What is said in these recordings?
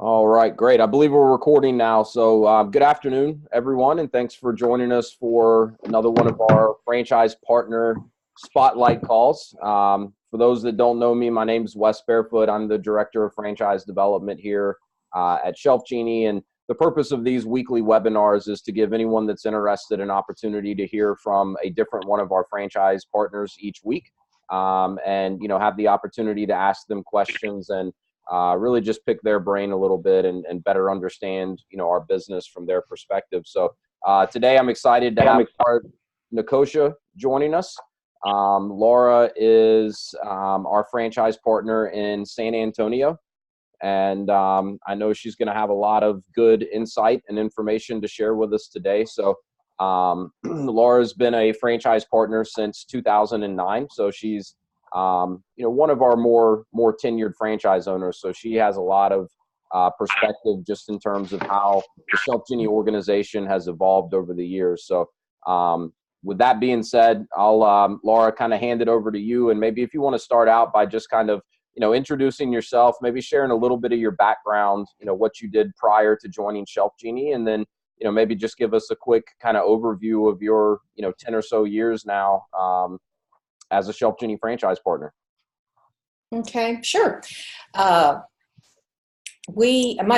All right, great. I believe we're recording now. So good afternoon, everyone, and thanks for joining us for another one of our franchise partner spotlight calls. For those that don't know me, my name is Wes Barefoot. I'm the Director of Franchise Development here at ShelfGenie, and the purpose of these weekly webinars is to give anyone that's interested an opportunity to hear from a different one of our franchise partners each week, and have the opportunity to ask them questions and really just pick their brain a little bit and better understand, our business from their perspective. So today I'm excited to have our Nicosia joining us. Laura is our franchise partner in San Antonio. And I know she's going to have a lot of good insight and information to share with us today. So Laura's been a franchise partner since 2009. So she's one of our more tenured franchise owners. So she has a lot of perspective just in terms of how the ShelfGenie organization has evolved over the years. So with that being said, I'll Laura, kind of hand it over to you. And maybe if you want to start out by just kind of introducing yourself, maybe sharing a little bit of your background, what you did prior to joining ShelfGenie, and then maybe just give us a quick kind of overview of your 10 or so years now as a ShelfGenie franchise partner. Okay, sure. My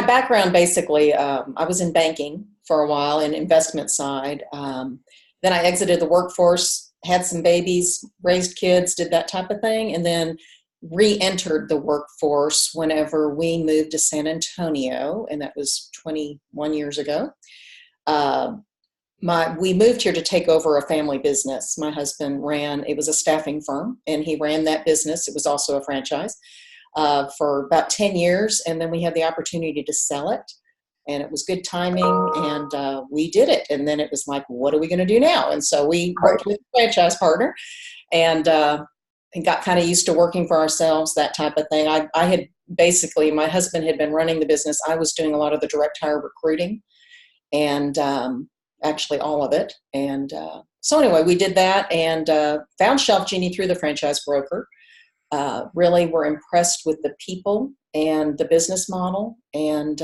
background basically, I was in banking for a while in investment side. Then I exited the workforce, had some babies, raised kids, did that type of thing, and then re-entered the workforce whenever we moved to San Antonio, and that was 21 years ago. We moved here to take over a family business. My husband it was a staffing firm, and he ran that business. It was also a franchise for about 10 years, and then we had the opportunity to sell it, and it was good timing, and we did it. And then it was like, what are we going to do now? And so we worked with a franchise partner and got kind of used to working for ourselves, that type of thing. I had basically, my husband had been running the business. I was doing a lot of the direct hire recruiting and actually all of it. And so anyway, we did that and found ShelfGenie through the franchise broker. Really were impressed with the people and the business model, and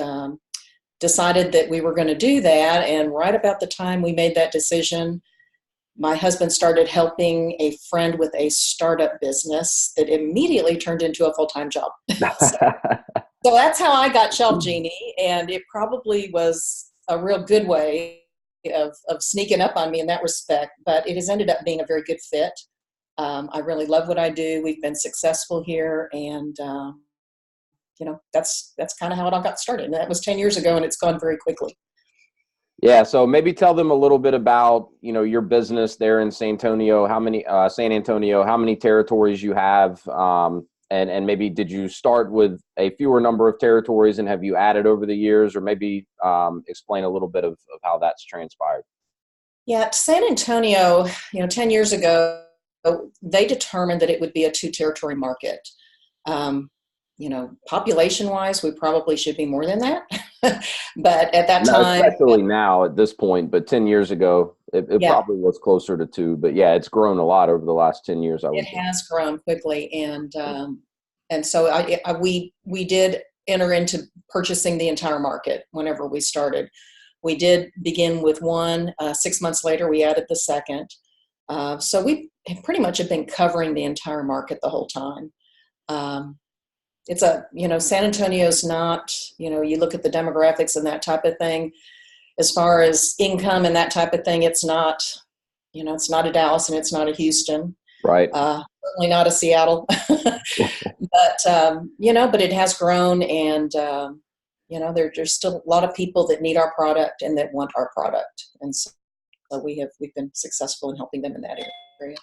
decided that we were going to do that. And right about the time we made that decision, my husband started helping a friend with a startup business that immediately turned into a full-time job. So that's how I got ShelfGenie, and it probably was a real good way of sneaking up on me in that respect, but it has ended up being a very good fit. I really love what I do. We've been successful here, and that's kind of how it all got started. And that was 10 years ago, and it's gone very quickly. Yeah, so maybe tell them a little bit about your business there in San Antonio. How many territories you have, and maybe did you start with a fewer number of territories, and have you added over the years, or maybe explain a little bit of how that's transpired. Yeah, San Antonio, 10 years ago, they determined that it would be a 2-territory market. Population-wise, we probably should be more than that. But at that time, especially now at this point, but 10 years ago, it probably was closer to 2. But yeah, it's grown a lot over the last 10 years. It has grown quickly, and so we did enter into purchasing the entire market whenever we started. We did begin with one. 6 months later, we added the second. So we pretty much have been covering the entire market the whole time. It's San Antonio's not, you look at the demographics and that type of thing, as far as income and that type of thing, it's not, it's not a Dallas and it's not a Houston. Right. Certainly not a Seattle, but it has grown, and, there's still a lot of people that need our product and that want our product. And so we've been successful in helping them in that area.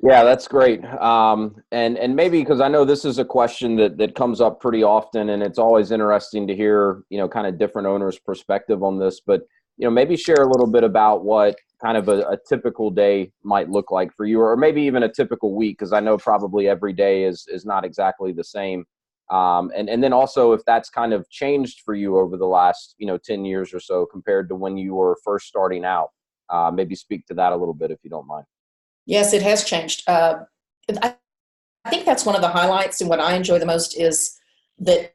Yeah, that's great. And maybe, because I know this is a question that comes up pretty often, and it's always interesting to hear, kind of different owners' perspective on this, but, maybe share a little bit about what kind of a typical day might look like for you, or maybe even a typical week, because I know probably every day is not exactly the same. And then also if that's kind of changed for you over the last, 10 years or so compared to when you were first starting out. Maybe speak to that a little bit if you don't mind. Yes, it has changed. I think that's one of the highlights, and what I enjoy the most is that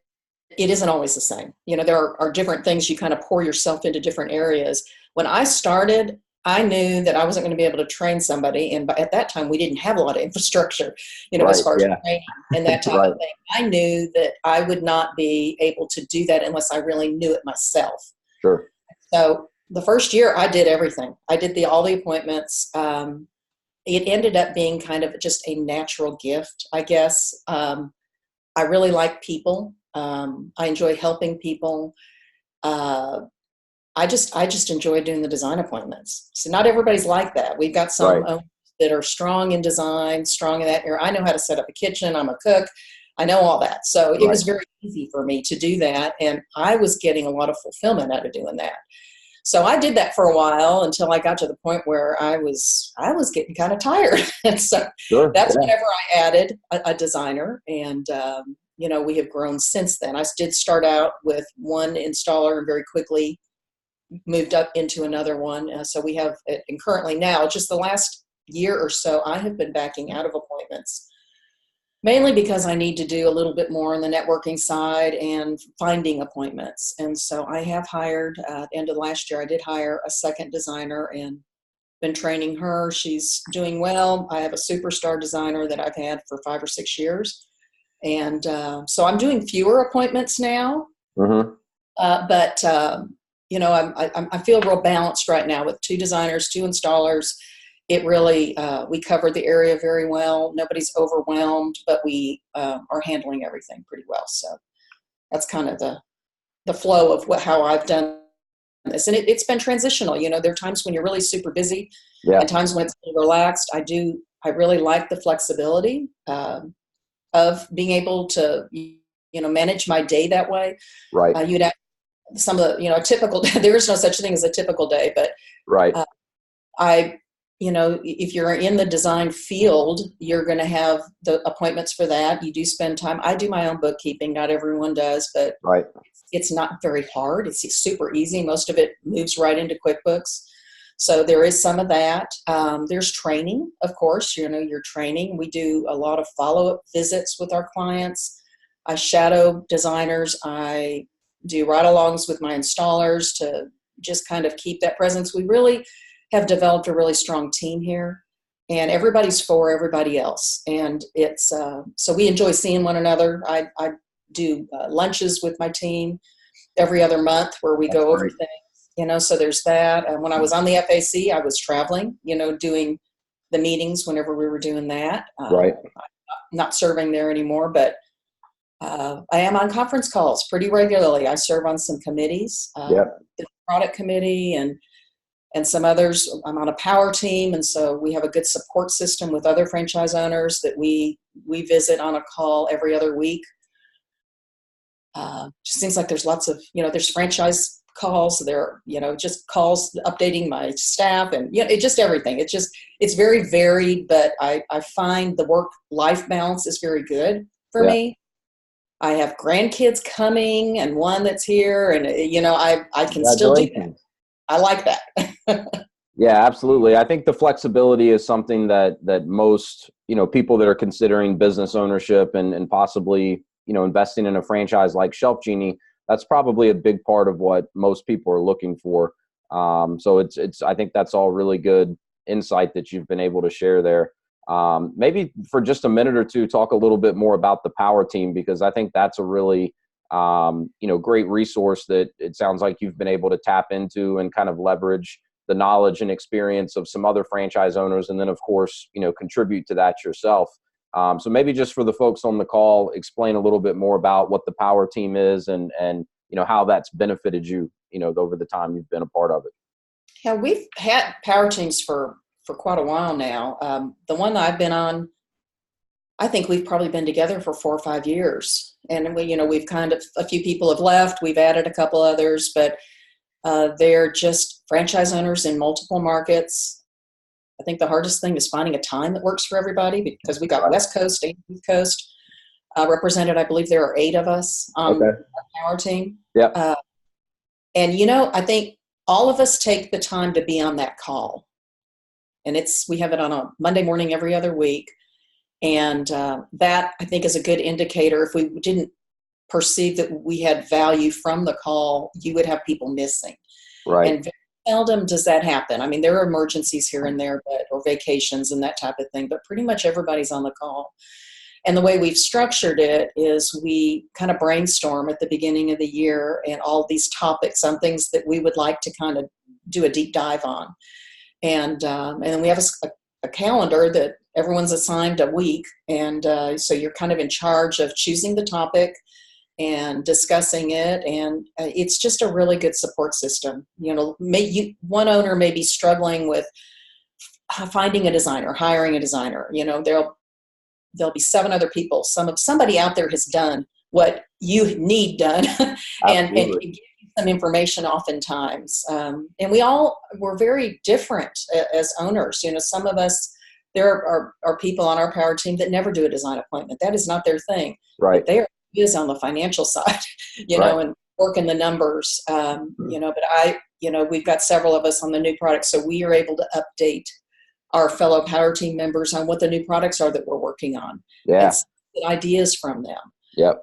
it isn't always the same. There are different things. You kind of pour yourself into different areas. When I started, I knew that I wasn't going to be able to train somebody. And at that time, we didn't have a lot of infrastructure, Right. as far as Yeah. training and that type Right. of thing. I knew that I would not be able to do that unless I really knew it myself. Sure. So the first year I did everything. I did all the appointments. It ended up being kind of just a natural gift, I guess. I really like people. I enjoy helping people. I just enjoy doing the design appointments. So not everybody's like that. We've got some Right. that are strong in design, strong in that area. I know how to set up a kitchen. I'm a cook. I know all that. So it Right. was very easy for me to do that. And I was getting a lot of fulfillment out of doing that. So I did that for a while until I got to the point where I was getting kind of tired. And so Sure. that's Yeah. whenever I added a designer. And, we have grown since then. I did start out with one installer and very quickly moved up into another one. So we have, and currently now, just the last year or so, I have been backing out of appointments, mainly because I need to do a little bit more on the networking side and finding appointments. And so I have hired, at the end of last year, I did hire a second designer and been training her. She's doing well. I have a superstar designer that I've had for 5 or 6 years. And so I'm doing fewer appointments now. Mm-hmm. But I feel real balanced right now with 2 designers, 2 installers. It really, we covered the area very well. Nobody's overwhelmed, but we are handling everything pretty well. So that's kind of the flow of how I've done this. And it's been transitional. There are times when you're really super busy Yeah. and times when it's relaxed. I really like the flexibility of being able to, manage my day that way. Right. You'd have some of the, a typical, there is no such thing as a typical day, but Right. if you're in the design field, you're going to have the appointments for that. You do spend time. I do my own bookkeeping. Not everyone does, but Right. it's not very hard. It's super easy. Most of it moves right into QuickBooks. So there is some of that. There's training, of course, your training. We do a lot of follow-up visits with our clients. I shadow designers. I do ride-alongs with my installers to just kind of keep that presence. We really have developed a really strong team here, and everybody's for everybody else. And it's so we enjoy seeing one another. I do lunches with my team every other month where we go over things, so there's that. And when I was on the FAC, I was traveling, doing the meetings whenever we were doing that. Right. I'm not serving there anymore, but I am on conference calls pretty regularly. I serve on some committees, the product committee and some others. I'm on a power team, and so we have a good support system with other franchise owners that we visit on a call every other week. Just seems like there's lots of, there's franchise calls, there, just calls updating my staff and, just everything. It's very varied, but I find the work-life balance is very good for me. I have grandkids coming and one that's here, and, I can still do that. I like that. Yeah, absolutely. I think the flexibility is something that most, people that are considering business ownership and possibly, investing in a franchise like ShelfGenie, that's probably a big part of what most people are looking for. So I think that's all really good insight that you've been able to share there. Maybe for just a minute or two, talk a little bit more about the power team, because I think that's a really, great resource that it sounds like you've been able to tap into and kind of leverage the knowledge and experience of some other franchise owners. And then of course, contribute to that yourself. So maybe just for the folks on the call, explain a little bit more about what the power team is and how that's benefited you, over the time you've been a part of it. Yeah, we've had power teams for quite a while now. The one that I've been on, I think we've probably been together for 4 or 5 years. And we've kind of, a few people have left, we've added a couple others, but they're just franchise owners in multiple markets. I think the hardest thing is finding a time that works for everybody, because we got West Coast and East Coast represented. I believe there are 8 of us on our power team. Yeah. And, I think all of us take the time to be on that call. And we have it on a Monday morning every other week. And that, I think, is a good indicator. If we didn't perceived that we had value from the call, you would have people missing. Right. And very seldom does that happen. I mean, there are emergencies here and there, or vacations and that type of thing, but pretty much everybody's on the call. And the way we've structured it is we kind of brainstorm at the beginning of the year and all these topics on things that we would like to kind of do a deep dive on. And then we have a calendar that everyone's assigned a week. And so you're kind of in charge of choosing the topic and discussing it. And it's just a really good support system. You know, one owner may be struggling with finding a designer, hiring a designer. You know, there'll be 7 other people. Somebody out there has done what you need done and give you some information oftentimes. And we're very different as owners. You know, some of us, there are people on our power team that never do a design appointment. That is not their thing. Right. But they is on the financial side, you know, and working the numbers, you know, but we've got several of us on the new products. So we are able to update our fellow power team members on what the new products are that we're working on. Yeah. And ideas from them. Yep.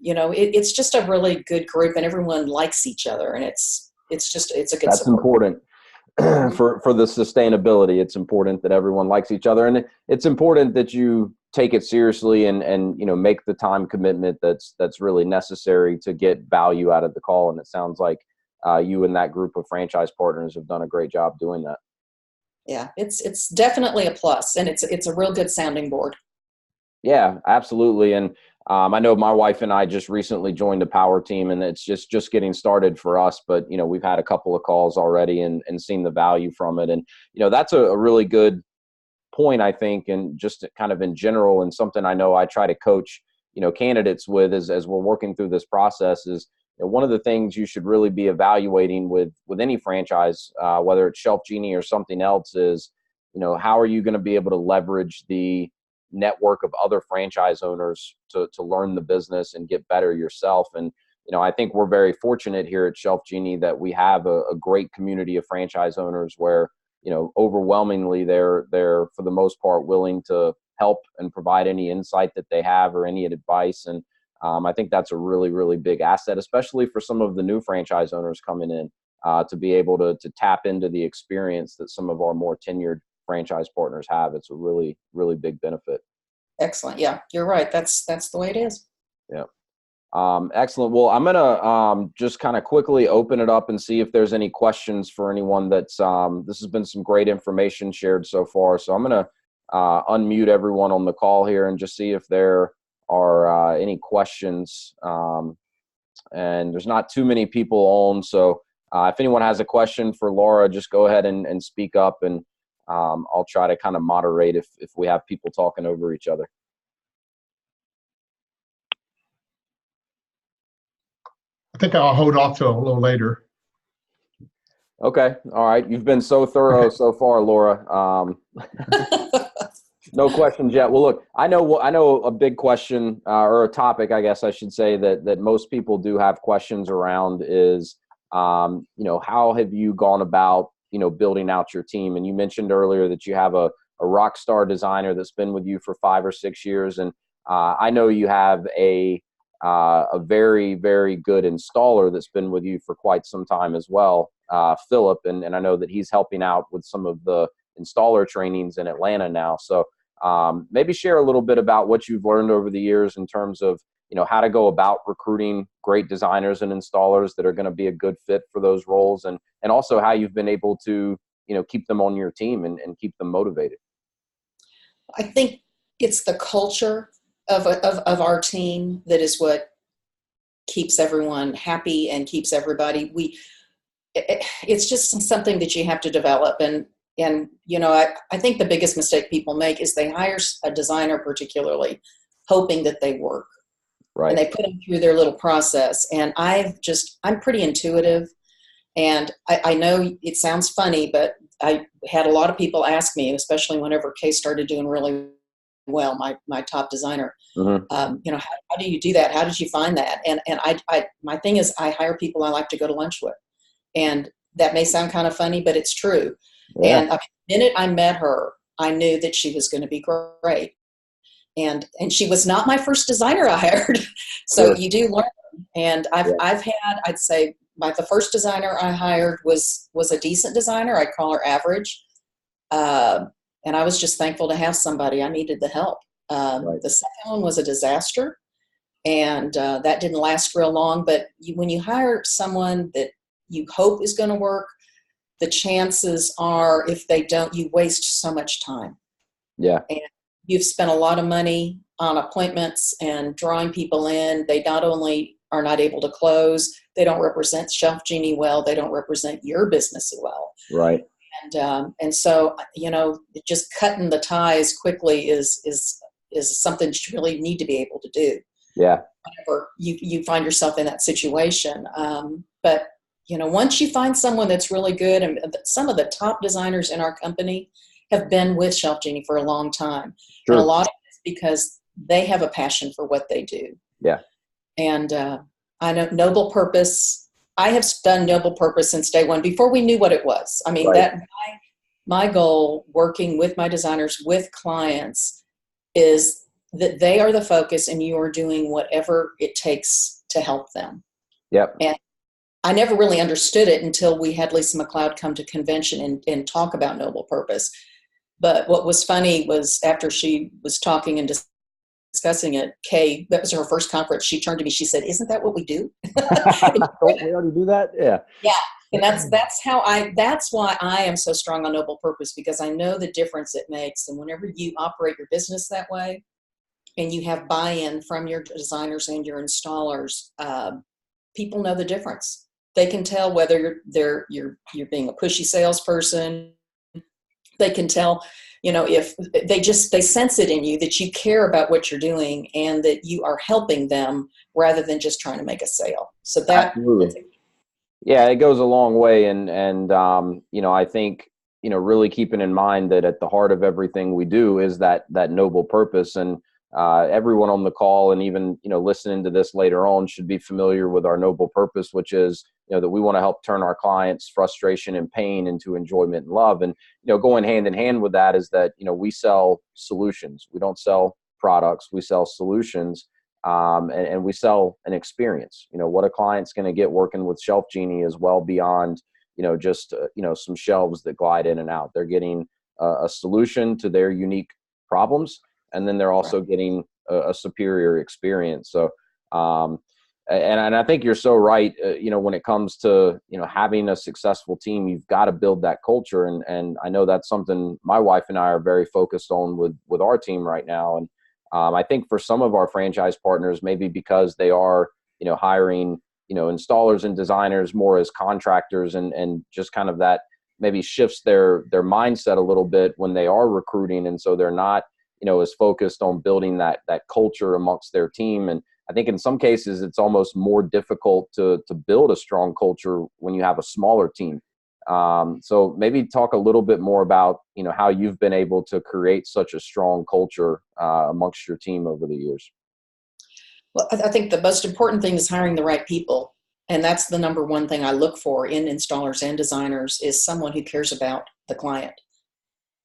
You know, it's just a really good group, and everyone likes each other, and it's a good That's support. important. For the sustainability, it's important that everyone likes each other, and it's important that you take it seriously and you know, make the time commitment that's really necessary to get value out of the call. And it sounds like you and that group of franchise partners have done a great job doing that. Yeah, it's definitely a plus, and it's a real good sounding board. Yeah, absolutely. And I know my wife and I just recently joined the power team, and it's just getting started for us. But, you know, we've had a couple of calls already and seen the value from it. And, you know, that's a really good point, I think, and just kind of in general, and something I know I try to coach, you know, candidates with as we're working through this process is, you know, one of the things you should really be evaluating with any franchise, whether it's ShelfGenie or something else, is, you know, how are you going to be able to leverage the network of other franchise owners to learn the business and get better yourself. And, you know, I think we're very fortunate here at ShelfGenie that we have a great community of franchise owners where, you know, overwhelmingly they're for the most part willing to help and provide any insight that they have or any advice. And I think that's a really, really big asset, especially for some of the new franchise owners coming in, to be able to tap into the experience that some of our more tenured franchise partners have. It's a really, really big benefit. Excellent. Yeah, you're right. That's the way it is. Yeah. Excellent. Well, I'm going to just kind of quickly open it up and see if there's any questions for anyone that's this has been some great information shared so far. So I'm going to unmute everyone on the call here and just see if there are any questions. And there's not too many people on. So if anyone has a question for Laura, just go ahead and speak up, and I'll try to kind of moderate if we have people talking over each other. I think I'll hold off till a little later. Okay. All right. You've been so thorough so far, Laura. No questions yet. Well, look, I know a big question or a topic, I guess I should say, that most people do have questions around is, you know, how have you gone about, you know, building out your team? And you mentioned earlier that you have a rock star designer that's been with you for 5 or 6 years. And I know you have a very, very good installer that's been with you for quite some time as well, Philip. And I know that he's helping out with some of the installer trainings in Atlanta now. So maybe share a little bit about what you've learned over the years in terms of, you know, how to go about recruiting great designers and installers that are going to be a good fit for those roles, and also how you've been able to, you know, keep them on your team and keep them motivated. I think it's the culture of our team that is what keeps everyone happy and keeps everybody. It's just something that you have to develop. And you know, I think the biggest mistake people make is they hire a designer, particularly hoping that they work. Right. And they put them through their little process. And I'm pretty intuitive. And I know it sounds funny, but I had a lot of people ask me, especially whenever Kay started doing really well, my top designer, Mm-hmm. You know, how do you do that? How did you find that? And my thing is, I hire people I like to go to lunch with. And that may sound kind of funny, but it's true. Yeah. And the minute I met her, I knew that she was going to be great. and she was not my first designer I hired. So Sure. you do learn. And I've had, I'd say, the first designer I hired was a decent designer. I'd call her average. And I was just thankful to have somebody. I needed the help. The second one was a disaster, and that didn't last real long. But when you hire someone that you hope is going to work, the chances are, if they don't, you waste so much time. Yeah. And you've spent a lot of money on appointments and drawing people in. They not only are not able to close, they don't represent ShelfGenie well, they don't represent your business well. Right. And so, just cutting the ties quickly is something you really need to be able to do. Yeah. Whenever you find yourself in that situation. But once you find someone that's really good, and some of the top designers in our company have been with ShelfGenie for a long time. Sure. And a lot of it is because they have a passion for what they do. Yeah. And I know Noble Purpose. I have done Noble Purpose since day one, before we knew what it was. I mean, that my goal working with my designers, with clients, is that they are the focus and you are doing whatever it takes to help them. Yep. And I never really understood it until we had Lisa McLeod come to convention and talk about Noble Purpose. But what was funny was, after she was talking and discussing it, Kay, that was her first conference, she turned to me, she said, "Isn't that what we do?" Don't we already do that? Yeah. Yeah. And that's why I am so strong on Noble Purpose, because I know the difference it makes. And whenever you operate your business that way and you have buy-in from your designers and your installers, people know the difference. They can tell whether you're being a pushy salesperson. They can tell, if they sense it in you that you care about what you're doing and that you are helping them rather than just trying to make a sale. So Absolutely. Yeah, it goes a long way. And I think, really keeping in mind that at the heart of everything we do is that noble purpose. And everyone on the call, and even, listening to this later on, should be familiar with our noble purpose, which is, that we want to help turn our clients' frustration and pain into enjoyment and love. And, going hand in hand with that is that, we sell solutions. We don't sell products. We sell solutions. And we sell an experience. What a client's going to get working with ShelfGenie is well beyond, just, some shelves that glide in and out. They're getting a solution to their unique problems, and then they're also getting a superior experience. So, and I think you're so right. When it comes to, having a successful team, you've got to build that culture. And I know that's something my wife and I are very focused on with our team right now. And I think for some of our franchise partners, maybe because they are, hiring, installers and designers more as contractors, and just kind of that maybe shifts their mindset a little bit when they are recruiting. And so they're not, as focused on building that culture amongst their team. And I think in some cases, it's almost more difficult to build a strong culture when you have a smaller team. So maybe talk a little bit more about, how you've been able to create such a strong culture amongst your team over the years. Well, I think the most important thing is hiring the right people. And that's the number one thing I look for in installers and designers, is someone who cares about the client.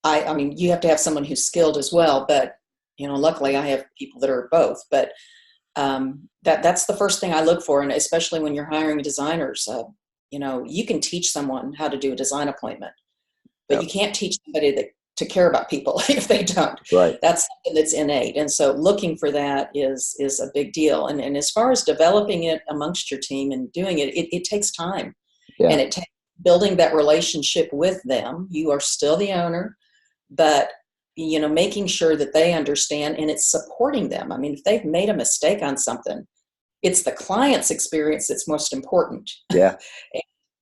I mean, you have to have someone who's skilled as well, but, luckily I have people that are both. But that's the first thing I look for. And especially when you're hiring designers, you can teach someone how to do a design appointment, but you can't teach somebody to care about people if they don't. Right. That's something that's innate. And so looking for that is a big deal. And as far as developing it amongst your team and doing it, it takes time. Yeah. And it takes building that relationship with them. You are still the owner, but making sure that they understand, and it's supporting them. I mean, if they've made a mistake on something, it's the client's experience that's most important. Yeah.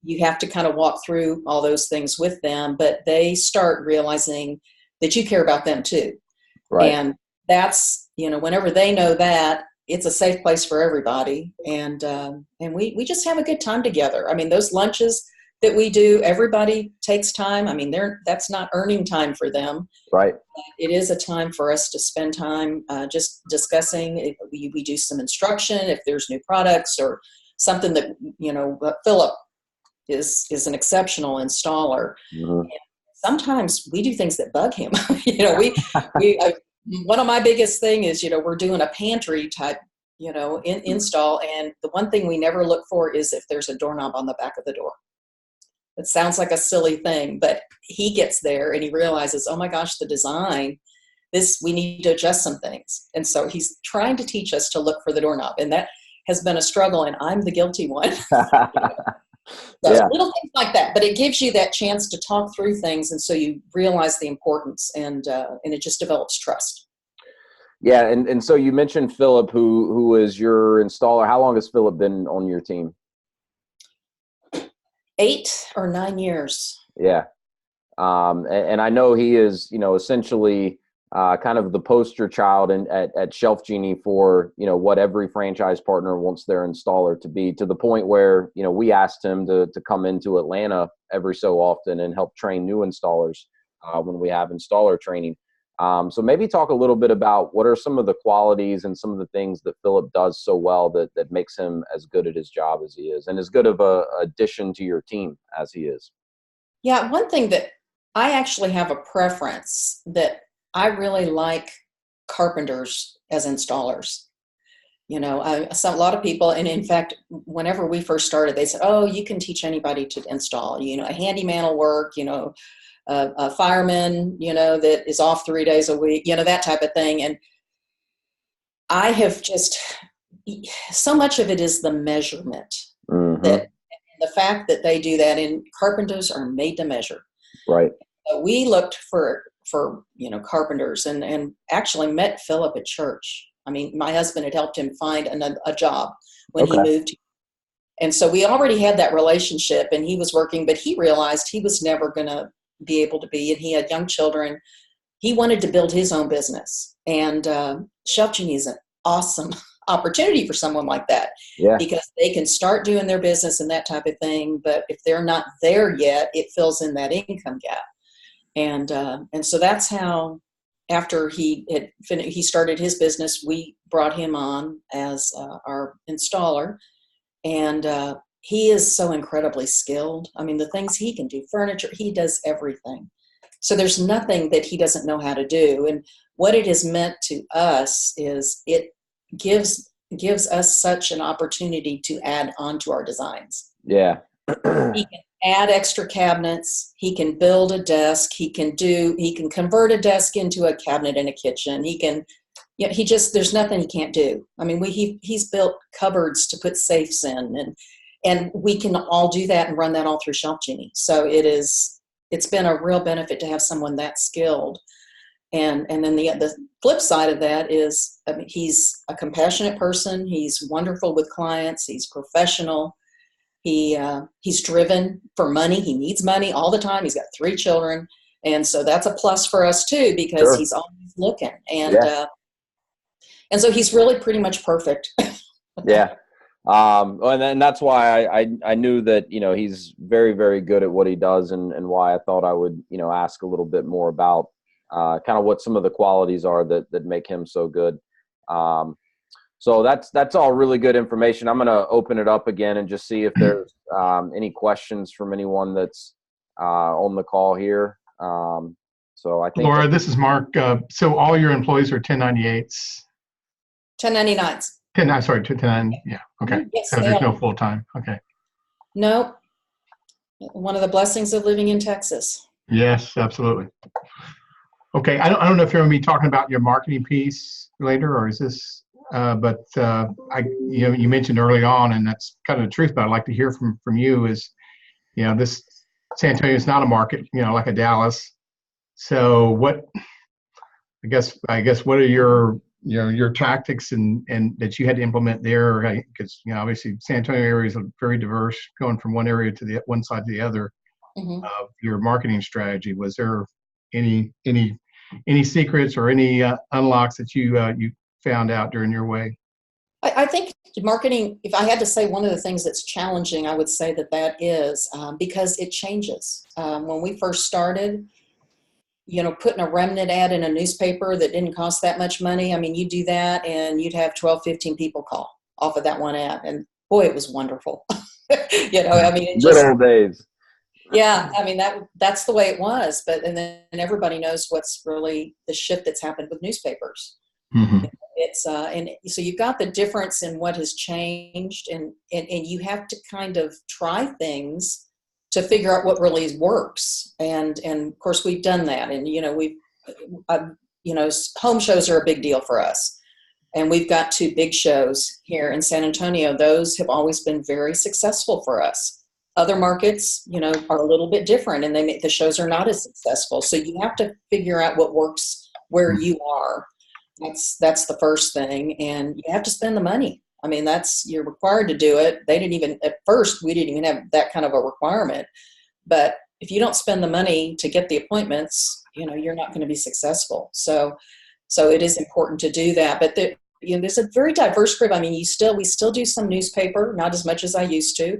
You have to kind of walk through all those things with them, but they start realizing that you care about them too. Right. And that's, whenever they know that, it's a safe place for everybody. And we just have a good time together. I mean, those lunches that we do, everybody takes time. I mean, that's not earning time for them. Right. It is a time for us to spend time just discussing. We do some instruction if there's new products or something that, Philip is an exceptional installer. Mm-hmm. Sometimes we do things that bug him. One of my biggest thing is, we're doing a pantry type, install. And the one thing we never look for is if there's a doorknob on the back of the door. It sounds like a silly thing, but he gets there and he realizes, oh my gosh, the design, we need to adjust some things. And so he's trying to teach us to look for the doorknob. And that has been a struggle, and I'm the guilty one. So Yeah. little things like that, but it gives you that chance to talk through things, and so you realize the importance, and it just develops trust. Yeah, and so you mentioned Philip, who is your installer. How long has Philip been on your team? 8 or 9 years. Yeah, and I know he is, essentially kind of the poster child at ShelfGenie for, what every franchise partner wants their installer to be, to the point where, we asked him to come into Atlanta every so often and help train new installers when we have installer training. So maybe talk a little bit about what are some of the qualities and some of the things that Philip does so well that makes him as good at his job as he is, and as good of a addition to your team as he is. Yeah, one thing that I actually have a preference that I really like carpenters as installers. A lot of people, and in fact, whenever we first started, they said, oh, you can teach anybody to install. A handyman will work, a fireman, that is off 3 days a week, that type of thing. And I have so much of it is the measurement. Mm-hmm. That the fact that they do that, and carpenters are made to measure. Right. So we looked for carpenters, and actually met Philip at church. I mean, my husband had helped him find a job when he moved. And so we already had that relationship, and he was working, but he realized he was never going to be able to be, and he had young children. He wanted to build his own business, and ShelfGenie is an awesome opportunity for someone like that. Yeah. Because they can start doing their business and that type of thing, but if they're not there yet, it fills in that income gap. And so that's how, after he started his business, we brought him on as our installer, and he is so incredibly skilled. I mean, the things he can do, furniture, he does everything. So there's nothing that he doesn't know how to do. And what it has meant to us is it gives us such an opportunity to add on to our designs. Yeah. He can add extra cabinets. He can build a desk. He can convert a desk into a cabinet in a kitchen. He can, there's nothing he can't do. I mean, he's built cupboards to put safes in, and we can all do that and run that all through ShelfGenie. So it's been a real benefit to have someone that skilled. And then the flip side of that is, I mean, he's a compassionate person. He's wonderful with clients. He's professional. He's driven for money. He needs money all the time. He's got 3 children. And so that's a plus for us too, because he's always looking. And, and so he's really pretty much perfect. Yeah. And that's why I knew that, he's very, very good at what he does, and why I thought I would, ask a little bit more about kind of what some of the qualities are that make him so good. So that's all really good information. I'm going to open it up again and just see if there's any questions from anyone that's on the call here. So I think Laura, this is Mark. So all your employees are 1098s? 1099s. 1099. Yeah. Okay. Yes, so there's no full time. Okay. No. One of the blessings of living in Texas. Yes, absolutely. Okay. I don't know if you're going to be talking about your marketing piece later, or is this? But you mentioned early on, and that's kind of the truth. But I'd like to hear from you is, this San Antonio is not a market, like a Dallas. So what? I guess what are your tactics and that you had to implement there? Because obviously San Antonio area is very diverse, going from one area to the one side to the other. Mm-hmm. Your marketing strategy, was there any secrets or any unlocks that you found out during your way? I think marketing, if I had to say one of the things that's challenging, I would say that is because it changes. When we first started, putting a remnant ad in a newspaper that didn't cost that much money. I mean, you do that and you'd have 12, 15 people call off of that one ad. And boy, it was wonderful. I mean, it just, good old days. Yeah, I mean that's the way it was. But and then everybody knows what's really the shift that's happened with newspapers. Mm-hmm. It's and so you've got the difference in what has changed, and you have to kind of try things to figure out what really works. And of course we've done that, and home shows are a big deal for us. And we've got 2 big shows here in San Antonio. Those have always been very successful for us. Other markets, are a little bit different, and the shows are not as successful. So you have to figure out what works where you are. That's the first thing, and you have to spend the money. I mean, you're required to do it. At first, we didn't even have that kind of a requirement. But if you don't spend the money to get the appointments, you're not going to be succsessful. So it is important to do that. But there's a very diverse group. I mean, we still do some newspaper, not as much as I used to.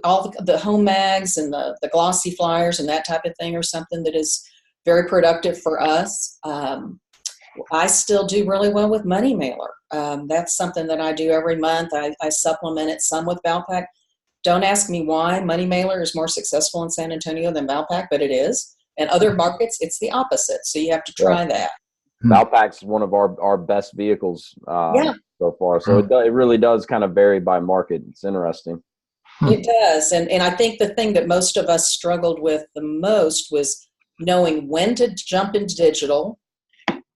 All the home mags and the glossy flyers and that type of thing are something that is very productive for us. I still do really well with Money Mailer. That's something that I do every month. I supplement it some with Valpak. Don't ask me why Money Mailer is more successful in San Antonio than Valpak, but it is. And other markets, it's the opposite. So you have to try that. Valpak's one of our best vehicles so far. So it really does kind of vary by market. It's interesting. It does. And I think the thing that most of us struggled with the most was knowing when to jump into digital.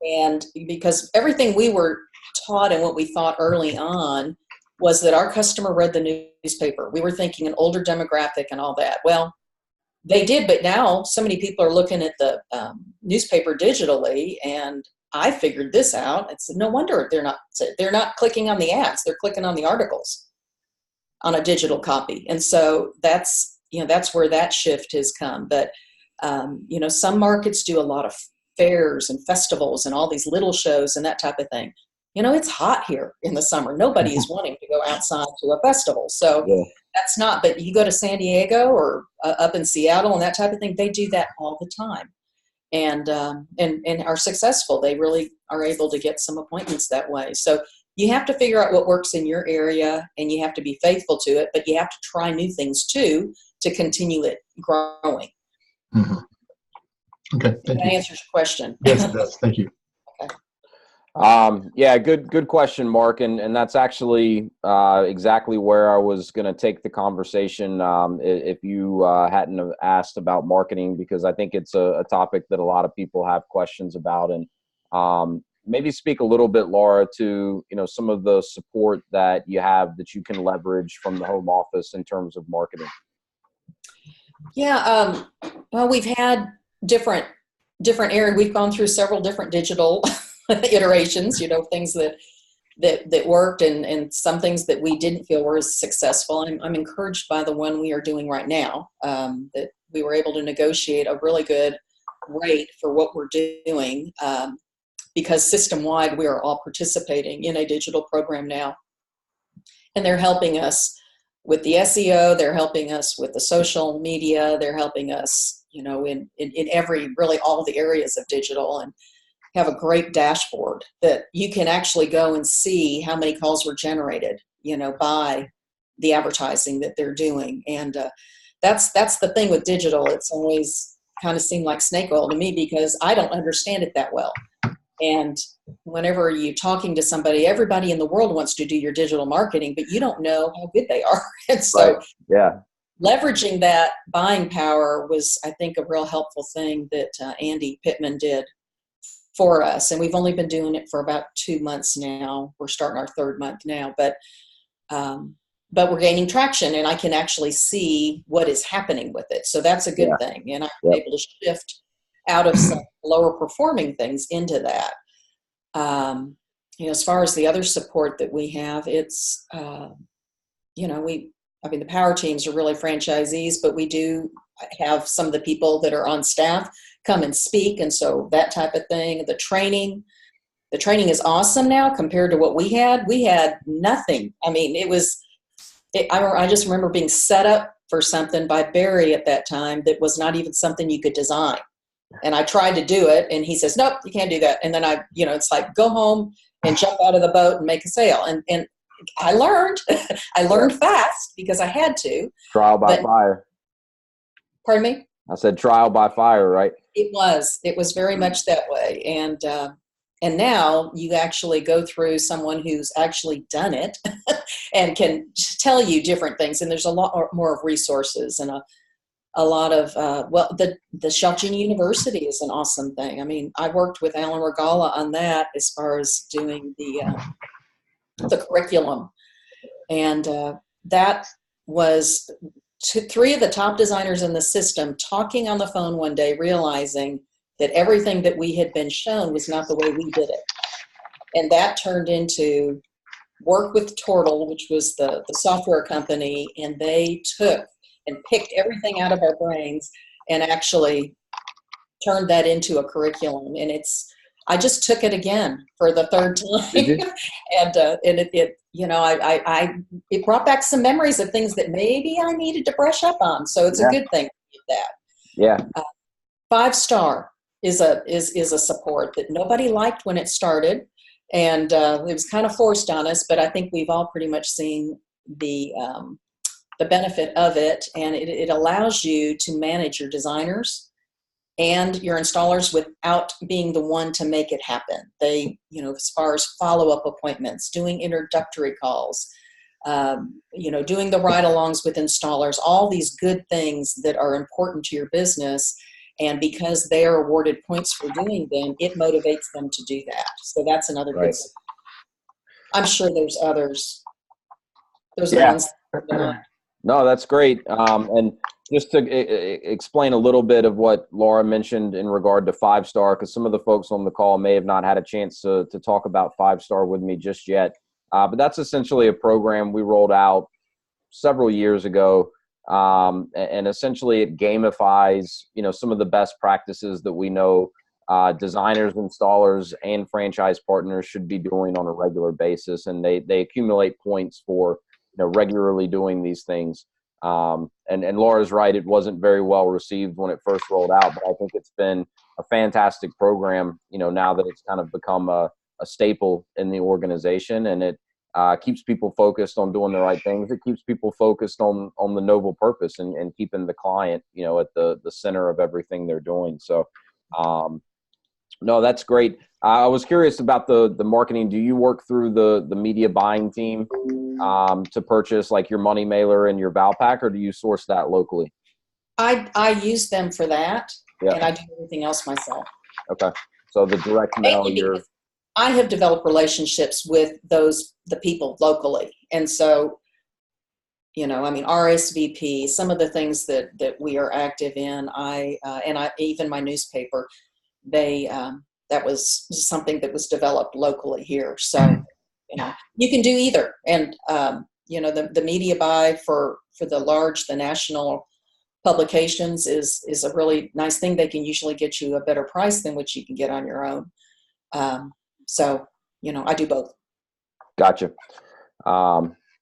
And because everything we were taught and what we thought early on was that our customer read the newspaper. We were thinking an older demographic and all that. Well, they did, but now so many people are looking at the newspaper digitally, and I figured this out. It's no wonder they're not clicking on the ads; they're clicking on the articles on a digital copy. And so that's where that shift has come. But some markets do a lot of fairs and festivals and all these little shows and that type of thing. It's hot here in the summer. Nobody is wanting to go outside to a festival. So that's not, but you go to San Diego or up in Seattle and that type of thing, they do that all the time. And are successful. They really are able to get some appointments that way. So you have to figure out what works in your area, and you have to be faithful to it, but you have to try new things too to continue it growing. Mm-hmm. Okay, thank you. That answers your question. Yes, it does. Thank you. Good question, Mark. And that's actually exactly where I was going to take the conversation if you hadn't have asked about marketing, because I think it's a topic that a lot of people have questions about. And maybe speak a little bit, Laura, to some of the support that you have that you can leverage from the home office in terms of marketing. Yeah, well, we've had different areas. We've gone through several different digital iterations, things that worked and some things that we didn't feel were as successful. I'm encouraged by the one we are doing right now, that we were able to negotiate a really good rate for what we're doing, because system-wide we are all participating in a digital program now. And they're helping us with the SEO, they're helping us with the social media, they're helping us, in every, really all the areas of digital, and have a great dashboard that you can actually go and see how many calls were generated, by the advertising that they're doing. And that's the thing with digital. It's always kind of seemed like snake oil to me because I don't understand it that well. And whenever you're talking to somebody, everybody in the world wants to do your digital marketing, but you don't know how good they are. And so leveraging that buying power was, I think, a real helpful thing that Andy Pittman did for us. And we've only been doing it for about 2 months now. We're starting our 3rd month now, but we're gaining traction, and I can actually see what is happening with it. So that's a good thing. And I'm able to shift out of some lower performing things into that. As far as the other support that we have, it's, the power teams are really franchisees, but we do have some of the people that are on staff come and speak. And so that type of thing, the training is awesome now compared to what we had. We had nothing. I mean, I just remember being set up for something by Barry at that time that was not even something you could design. And I tried to do it, and he says, nope, you can't do that. And then it's like, go home and jump out of the boat and make a sale. And I learned, fast because I had to. Trial by fire. Pardon me? I said trial by fire, right? It was very much that way. And now you actually go through someone who's actually done it and can tell you different things. And there's a lot more of resources and a lot of, the ShelfGenie University is an awesome thing. I mean, I worked with Alan Regala on that as far as doing the curriculum. And that was three of the top designers in the system talking on the phone one day, realizing that everything that we had been shown was not the way we did it. And that turned into work with Tortle, which was the software company, and they took and picked everything out of our brains and actually turned that into a curriculum. And I just took it again for the third time. And it it brought back some memories of things that maybe I needed to brush up on. So it's a good thing to do that. Yeah. 5-star is a support that nobody liked when it started. And it was kind of forced on us, but I think we've all pretty much seen the benefit of it. And it allows you to manage your designers and your installers without being the one to make it happen. They, as far as follow-up appointments, doing introductory calls, doing the ride-alongs with installers, all these good things that are important to your business. And because they are awarded points for doing them, it motivates them to do that. So that's another good. I'm sure there's others. Those are the ones. No, that's great. And just to explain a little bit of what Laura mentioned in regard to 5-star, because some of the folks on the call may have not had a chance to talk about 5-star with me just yet. But that's essentially a program we rolled out several years ago. And essentially it gamifies, some of the best practices that we know designers, installers, and franchise partners should be doing on a regular basis. And they accumulate points for, regularly doing these things. And Laura's right, it wasn't very well received when it first rolled out, but I think it's been a fantastic program, now that it's kind of become a staple in the organization, and it keeps people focused on doing the right things. It keeps people focused on the noble purpose and keeping the client, at the center of everything they're doing. So, no, that's great. I was curious about the marketing. Do you work through the media buying team to purchase like your money mailer and your Valpak, or do you source that locally? I use them for that, and I do everything else myself. Okay. So the direct mail, I have developed relationships with the people locally. And so, RSVP, some of the things that we are active in, even my newspaper, that was something that was developed locally here. So, you can do either. And, the media buy for the national publications is a really nice thing. They can usually get you a better price than what you can get on your own. So, I do both. Gotcha.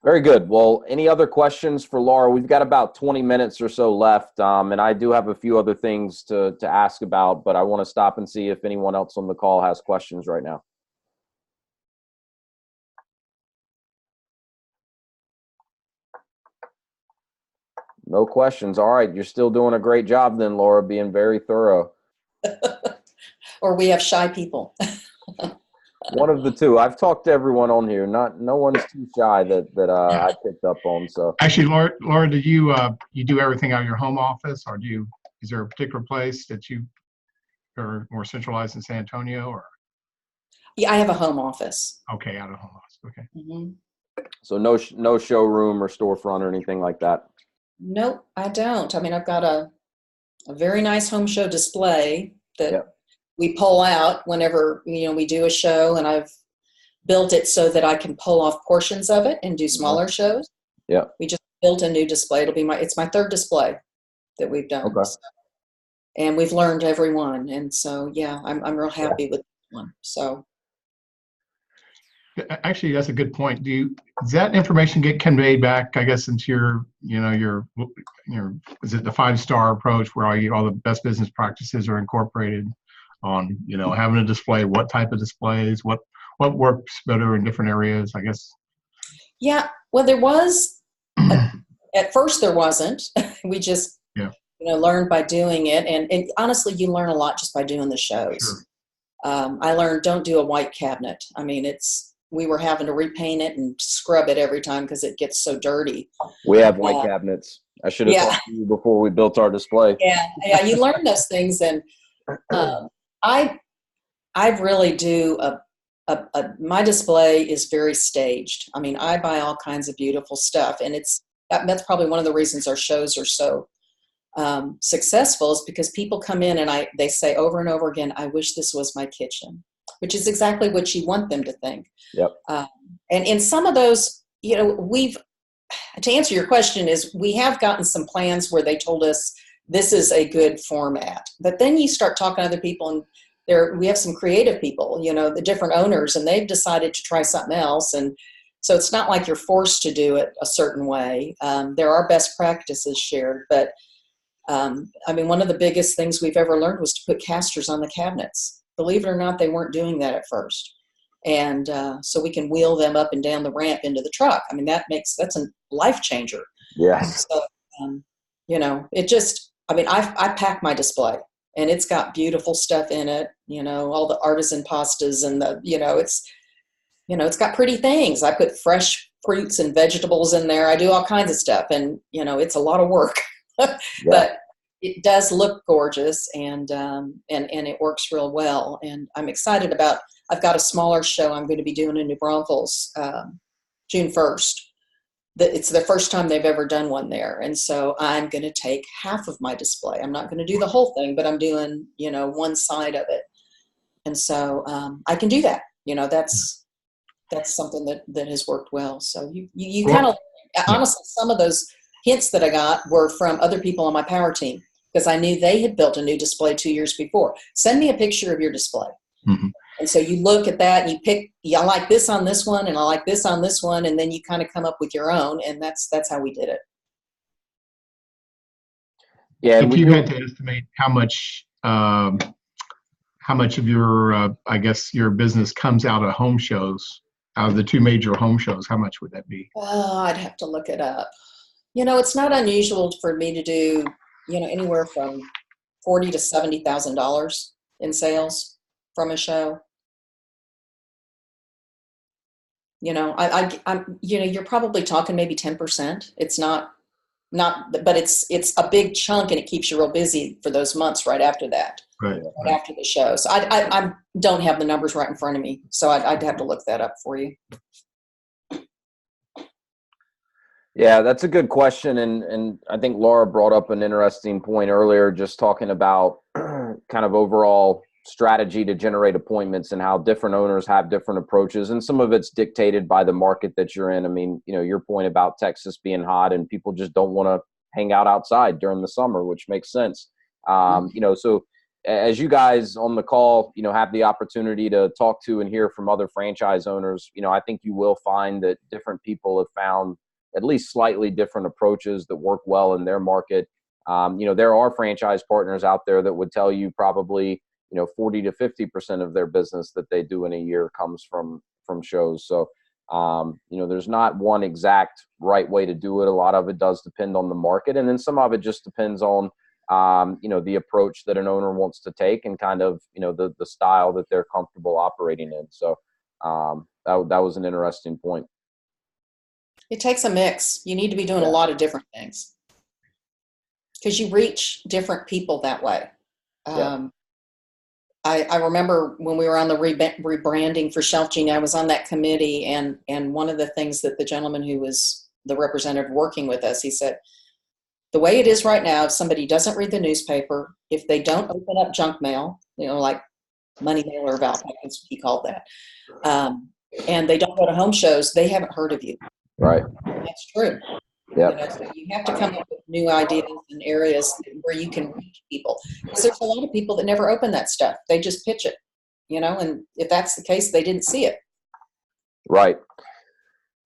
Very good. Well, any other questions for Laura? We've got about 20 minutes or so left, and I do have a few other things to ask about, but I want to stop and see if anyone else on the call has questions right now. No questions. All right. You're still doing a great job then, Laura, being very thorough. Or we have shy people. One of the two. I've talked to everyone on here. No one's too shy that I picked up on. So actually, Laura, did you do everything out of your home office, or is there a particular place that you are more centralized in San Antonio, or? Yeah, I have a home office. Okay, out of home office. Okay. Mm-hmm. So no showroom or storefront or anything like that. Nope, I don't. I mean, I've got a very nice home show display that we pull out whenever, we do a show, and I've built it so that I can pull off portions of it and do smaller shows. Yeah. We just built a new display. It's my third display that we've done. Okay. So, and we've learned every one. And so, I'm real happy with this one. So. Actually, that's a good point. Does that information get conveyed back, I guess, into your is it the 5-star approach where all the best business practices are incorporated on, having a display, what type of displays, what works better in different areas, I guess? Yeah, well, there was, at first there wasn't. We just, learn by doing it. And honestly, you learn a lot just by doing the shows. Sure. I learned don't do a white cabinet. I mean, we were having to repaint it and scrub it every time because it gets so dirty. We have white cabinets. I should have talked to you before we built our display. Yeah, you learn those things. And I really do my display is very staged. I mean, I buy all kinds of beautiful stuff, and that's probably one of the reasons our shows are so successful, is because people come in and they say over and over again, I wish this was my kitchen, which is exactly what you want them to think. Yep. And in some of those, to answer your question, is we have gotten some plans where they told us this is a good format, but then you start talking to other people, and we have some creative people, the different owners, and they've decided to try something else. And so it's not like you're forced to do it a certain way. There are best practices shared, but one of the biggest things we've ever learned was to put casters on the cabinets. Believe it or not, they weren't doing that at first. And so we can wheel them up and down the ramp into the truck. I mean, that's a life changer. Yes. So, I pack my display, and it's got beautiful stuff in it, all the artisan pastas and it's got pretty things. I put fresh fruits and vegetables in there. I do all kinds of stuff, and, it's a lot of work, but it does look gorgeous, and it works real well. And I'm excited I've got a smaller show I'm going to be doing in New Braunfels, June 1st. It's the first time they've ever done one there. And so I'm going to take half of my display. I'm not going to do the whole thing, but I'm doing, one side of it. And so I can do that. That's something that has worked well. So you kind of, honestly, some of those hints that I got were from other people on my power team, because I knew they had built a new display 2 years before. Send me a picture of your display. Mm-hmm. And so you look at that and you pick, I like this on this one, and I like this on this one, and then you kind of come up with your own, and that's how we did it. Yeah. If you had to estimate how much of your, your business comes out of home shows, out of the two major home shows, how much would that be? Oh, I'd have to look it up. It's not unusual for me to do, anywhere from $40,000 to $70,000 in sales from a show. You're probably talking maybe 10%. It's not, but it's a big chunk, and it keeps you real busy for those months right after that. Right. After the show. So I don't have the numbers right in front of me, so I'd have to look that up for you. Yeah, that's a good question. And I think Laura brought up an interesting point earlier, just talking about kind of overall strategy to generate appointments and how different owners have different approaches. And some of it's dictated by the market that you're in. I mean, your point about Texas being hot and people just don't want to hang out outside during the summer, which makes sense. So as you guys on the call, have the opportunity to talk to and hear from other franchise owners, I think you will find that different people have found at least slightly different approaches that work well in their market. There are franchise partners out there that would tell you probably, 40 to 50% of their business that they do in a year comes from shows. So, there's not one exact right way to do it. A lot of it does depend on the market. And then some of it just depends on, the approach that an owner wants to take and kind of, the style that they're comfortable operating in. So that was an interesting point. It takes a mix. You need to be doing a lot of different things, because you reach different people that way. I remember when we were on the rebranding for ShelfGenie, I was on that committee, and one of the things that the gentleman who was the representative working with us, he said, the way it is right now, if somebody doesn't read the newspaper, if they don't open up junk mail, like money mail or about, that's what he called that, and they don't go to home shows, they haven't heard of you. Right. That's true. Yeah. So you have to come up with new ideas and areas where you can reach people, because there's a lot of people that never open that stuff. They just pitch it, and if that's the case, they didn't see it. Right.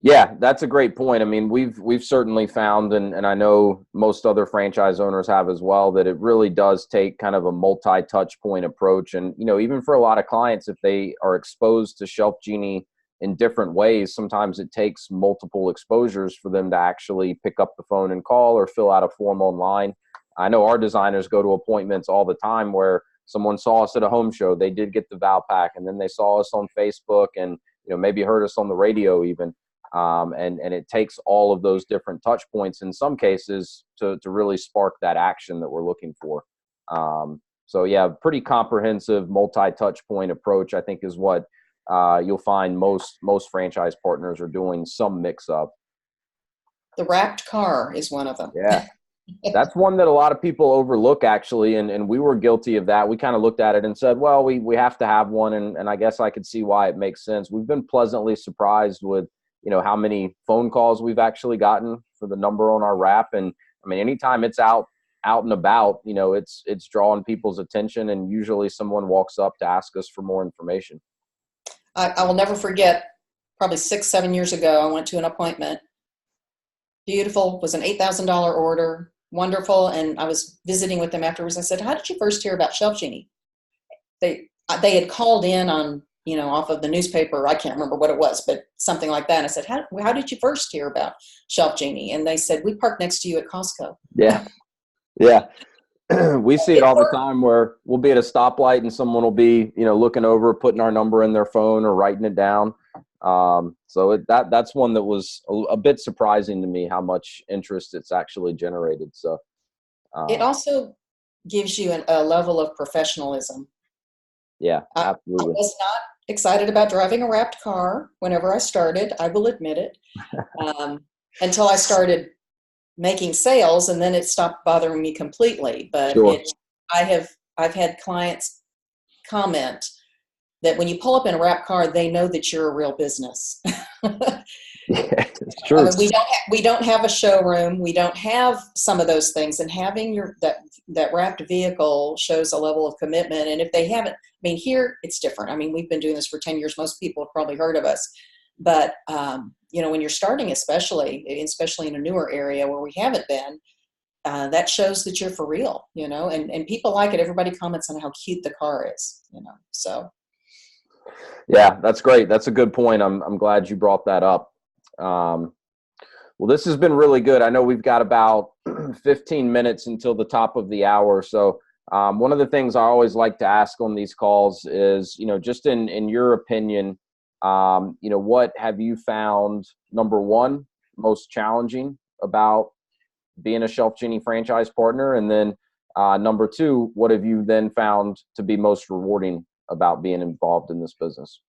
Yeah, that's a great point. I mean, we've certainly found, and I know most other franchise owners have as well, that it really does take kind of a multi-touch point approach. And, even for a lot of clients, if they are exposed to ShelfGenie in different ways, sometimes it takes multiple exposures for them to actually pick up the phone and call or fill out a form online. I know our designers go to appointments all the time where someone saw us at a home show, they did get the Val Pack, and then they saw us on Facebook and, maybe heard us on the radio even. And it takes all of those different touch points in some cases to really spark that action that we're looking for. So yeah, pretty comprehensive multi-touch point approach, I think, is what you'll find most franchise partners are doing some mix of. The wrapped car is one of them. Yeah. That's one that a lot of people overlook, actually, and we were guilty of that. We kind of looked at it and said, well, we have to have one, and I guess I could see why it makes sense. We've been pleasantly surprised with, how many phone calls we've actually gotten for the number on our wrap. And I mean, anytime it's out and about, it's drawing people's attention, and usually someone walks up to ask us for more information. I will never forget, probably 6-7 years ago, I went to an appointment. Beautiful, was an $8,000 order. Wonderful. And I was visiting with them afterwards. I said, how did you first hear about ShelfGenie? They had called in on, off of the newspaper. I can't remember what it was, but something like that. And I said, how did you first hear about ShelfGenie? And they said, we parked next to you at Costco. Yeah. Yeah. We see it all the time where we'll be at a stoplight and someone will be, looking over, putting our number in their phone or writing it down. So that's one that was a bit surprising to me, how much interest it's actually generated. So it also gives you a level of professionalism. Yeah, absolutely. I was not excited about driving a wrapped car whenever I started. I will admit it, until I started making sales, and then it stopped bothering me completely. But sure. I've had clients comment that when you pull up in a wrapped car, they know that you're a real business. Yeah, it's true. I mean, we don't have a showroom. We don't have some of those things, and having that wrapped vehicle shows a level of commitment. And if they haven't, I mean, here it's different. I mean, we've been doing this for 10 years. Most people have probably heard of us, but when you're starting, especially in a newer area where we haven't been, that shows that you're for real. And people like it. Everybody comments on how cute the car is. So. Yeah, that's great. That's a good point. I'm glad you brought that up. Well, this has been really good. I know we've got about 15 minutes until the top of the hour. So one of the things I always like to ask on these calls is, just in your opinion, what have you found, number one, most challenging about being a ShelfGenie franchise partner? And then number two, what have you then found to be most rewarding about being involved in this business?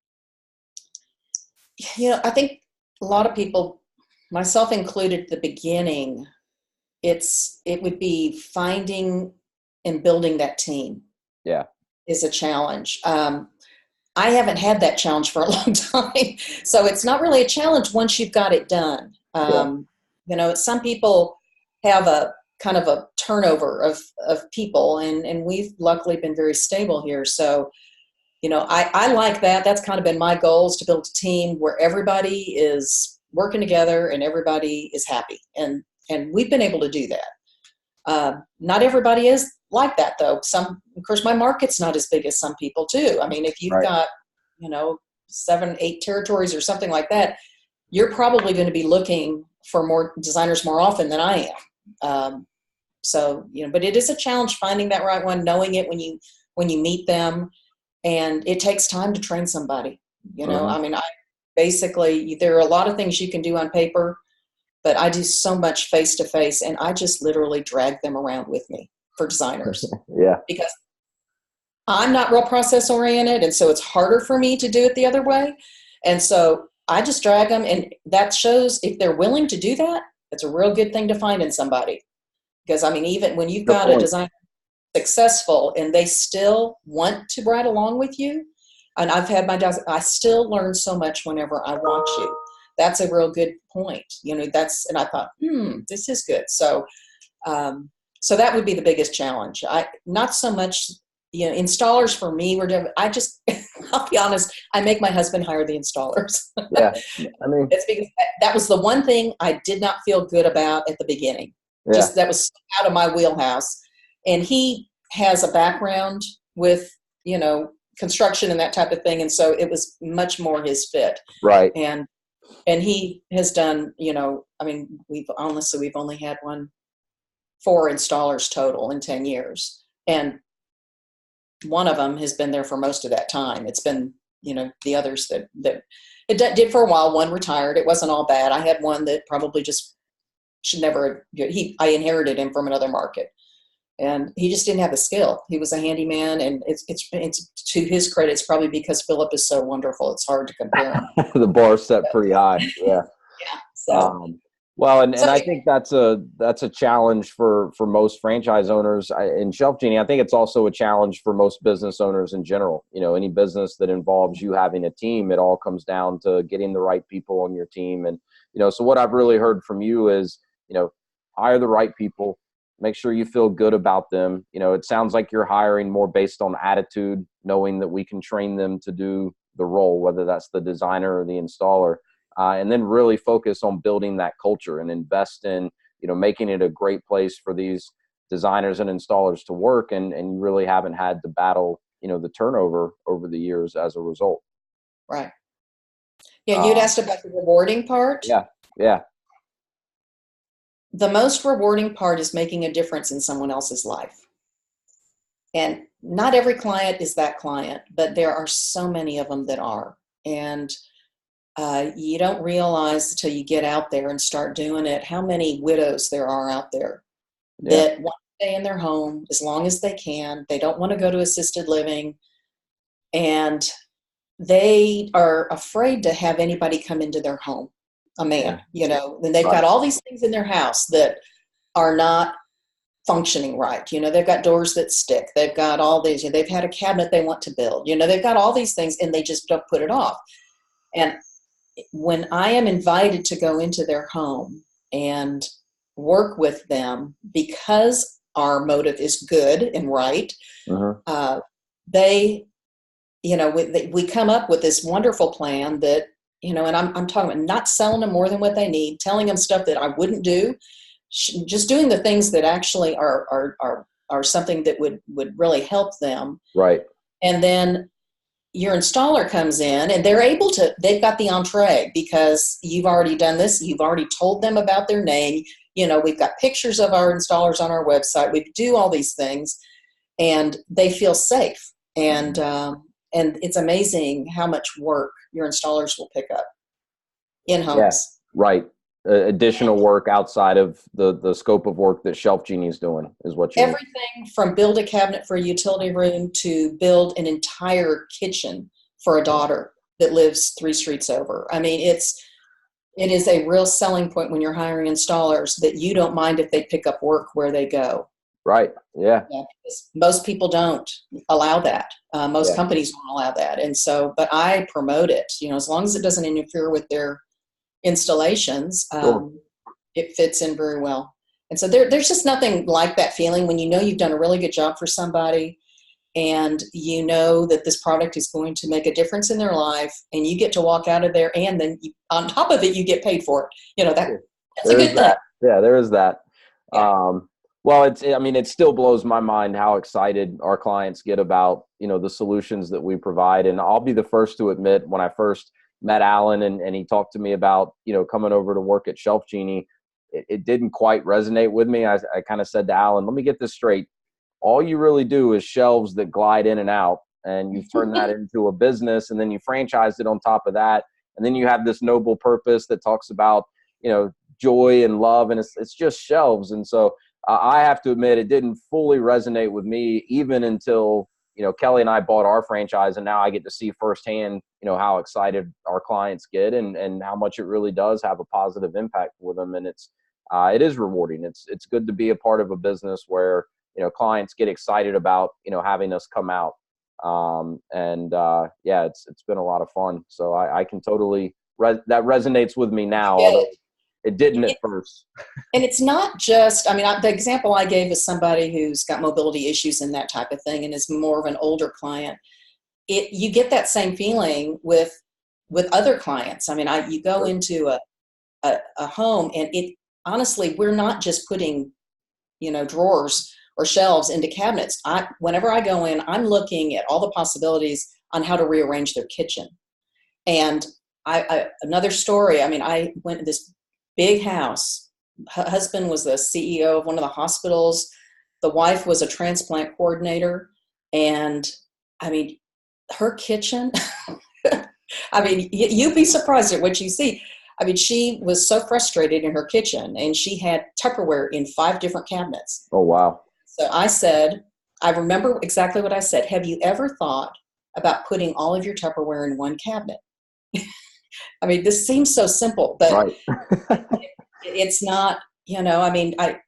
I think a lot of people, myself included, at the beginning, it would be finding and building that team. Yeah, is a challenge. I haven't had that challenge for a long time, so it's not really a challenge once you've got it done. Some people have a kind of a turnover of people, and we've luckily been very stable here. So, I like that. That's kind of been my goal, is to build a team where everybody is working together and everybody is happy. And we've been able to do that. Not everybody is like that, though. Of course, my market's not as big as some people too. I mean, if you've got, 7-8 territories or something like that, you're probably going to be looking for more designers more often than I am. But it is a challenge finding that right one, knowing it when you meet them. And it takes time to train somebody, I mean, there are a lot of things you can do on paper, but I do so much face-to-face, and I just literally drag them around with me for designers. Yeah. Because I'm not real process oriented. And so it's harder for me to do it the other way. And so I just drag them, and that shows if they're willing to do that, it's a real good thing to find in somebody. Because I mean, even when you've got a designer successful and they still want to ride along with you, and I still learn so much whenever I watch you. That's a real good point. And I thought, this is good. So that would be the biggest challenge. Not so much, installers for me I'll be honest, I make my husband hire the installers. Yeah. I mean, it's because that was the one thing I did not feel good about at the beginning. Yeah. That was out of my wheelhouse. And he has a background with, construction and that type of thing. And so it was much more his fit. Right. And he has done, we've only had one 4 installers total in 10 years. And one of them has been there for most of that time. It's been, the others that it did for a while. One retired. It wasn't all bad. I had one that probably just should never, I inherited him from another market. And he just didn't have the skill. He was a handyman, and it's to his credit, it's probably because Philip is so wonderful. It's hard to compare him. The bar's set pretty high. Yeah. Yeah. So, well, and I think that's a challenge for most franchise owners in ShelfGenie. I think it's also a challenge for most business owners in general. Any business that involves you having a team, it all comes down to getting the right people on your team. And, so what I've really heard from you is, hire the right people. Make sure you feel good about them. It sounds like you're hiring more based on attitude, knowing that we can train them to do the role, whether that's the designer or the installer, and then really focus on building that culture and invest in, making it a great place for these designers and installers to work. And you really haven't had to battle, the turnover over the years as a result. Right. Yeah. You'd asked about the rewarding part. Yeah. Yeah. The most rewarding part is making a difference in someone else's life. And not every client is that client, but there are so many of them that are. And you don't realize until you get out there and start doing it, how many widows there are out there that want to stay in their home as long as they can. They don't want to go to assisted living. And they are afraid to have anybody come into their home. A man, and they've got all these things in their house that are not functioning right. They've got doors that stick. They've got all these, they've had a cabinet they want to build. They've got all these things and they just don't put it off. And when I am invited to go into their home and work with them, because our motive is good and right, we come up with this wonderful plan that, and I'm talking about not selling them more than what they need, telling them stuff that I wouldn't do, just doing the things that actually are something that would really help them. Right. And then your installer comes in and they've got the entree because you've already done this. You've already told them about their name. We've got pictures of our installers on our website. We do all these things and they feel safe. And it's amazing how much work your installers will pick up in homes. Yes, right. Additional work outside of the scope of work that ShelfGenie is doing is what you Everything mean. From build a cabinet for a utility room to build an entire kitchen for a daughter that lives 3 streets over. I mean, it is a real selling point when you're hiring installers that you don't mind if they pick up work where they go. Right. Yeah. Most people don't allow that. Most companies won't allow that. And so, but I promote it, as long as it doesn't interfere with their installations, it fits in very well. And so there's just nothing like that feeling when you've done a really good job for somebody and you know that this product is going to make a difference in their life and you get to walk out of there and then on top of it, you get paid for it. That's a good thing. Yeah, there is that. Yeah. Well, it still blows my mind how excited our clients get about, the solutions that we provide. And I'll be the first to admit when I first met Alan and he talked to me about, coming over to work at ShelfGenie, it didn't quite resonate with me. I kind of said to Alan, let me get this straight. All you really do is shelves that glide in and out, and you've turned that into a business, and then you franchised it on top of that. And then you have this noble purpose that talks about, joy and love, and it's just shelves. And so I have to admit, it didn't fully resonate with me even until, Kelly and I bought our franchise, and now I get to see firsthand, how excited our clients get and how much it really does have a positive impact for them. And it is rewarding. It's good to be a part of a business where, clients get excited about, having us come out. It's been a lot of fun. So I can totally, that resonates with me now. Although it didn't at first. And it's not just, the example I gave is somebody who's got mobility issues and that type of thing and is more of an older client. You get that same feeling with other clients. You go into a home and honestly, we're not just putting, drawers or shelves into cabinets. Whenever I go in, I'm looking at all the possibilities on how to rearrange their kitchen. And another story, I went to this big house husband was the CEO of one of the hospitals. The wife was a transplant coordinator. And I mean, her kitchen, I mean, you'd be surprised at what you see. I mean, she was so frustrated in her kitchen, and she had Tupperware in 5 different cabinets. Oh, wow. So I said, I remember exactly what I said. Have you ever thought about putting all of your Tupperware in one cabinet? I mean, this seems so simple, but Right. it's not, I mean, I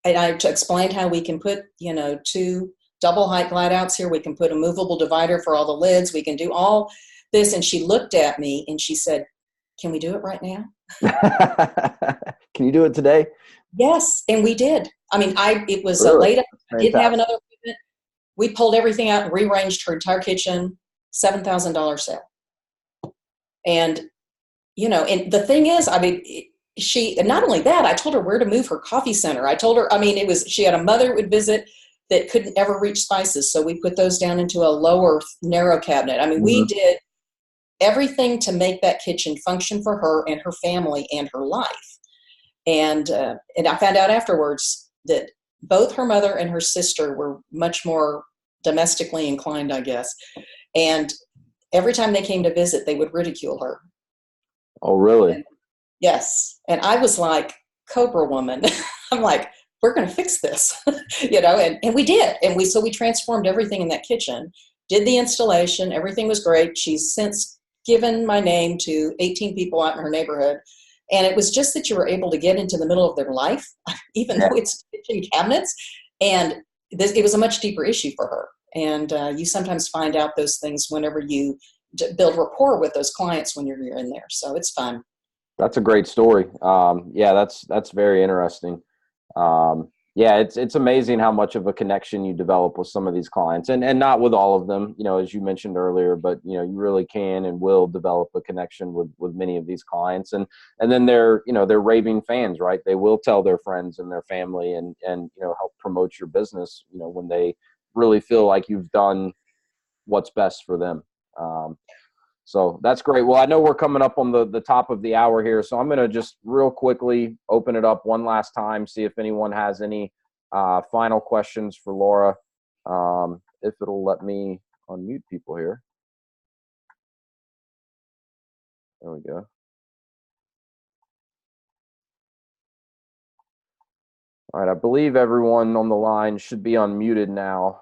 explained how we can put, 2 double height glide outs here. We can put a movable divider for all the lids. We can do all this. And she looked at me and she said, can we do it right now? Can you do it today? Yes. And we did. I mean, it was Really? late. I didn't have Fantastic. another equipment. We pulled everything out and rearranged her entire kitchen, $7,000 sale. And, and the thing is, I mean, and not only that, I told her where to move her coffee center. I told her, I mean, she had a mother who would visit that couldn't ever reach spices. So we put those down into a lower narrow cabinet. I mean, we did everything to make that kitchen function for her and her family and her life. And I found out afterwards that both her mother and her sister were much more domestically inclined, I guess. And every time they came to visit, they would ridicule her. Oh, really? And, yes. And I was like, Cobra woman. I'm like, we're going to fix this, and we did. And we transformed everything in that kitchen, did the installation. Everything was great. She's since given my name to 18 people out in her neighborhood. And it was just that you were able to get into the middle of their life, even though it's kitchen cabinets. And it was a much deeper issue for her. And you sometimes find out those things whenever you build rapport with those clients when you're in there. So it's fun. That's a great story. Yeah, that's very interesting. Yeah, it's amazing how much of a connection you develop with some of these clients, and not with all of them, as you mentioned earlier, but you really can and will develop a connection with many of these clients, and then they're raving fans, right? They will tell their friends and their family and help promote your business, when they really feel like you've done what's best for them. So that's great. Well, I know we're coming up on the top of the hour here, so I'm going to just real quickly open it up one last time, see if anyone has any final questions for Laura, if it'll let me unmute people here. There we go. All right, I believe everyone on the line should be unmuted now.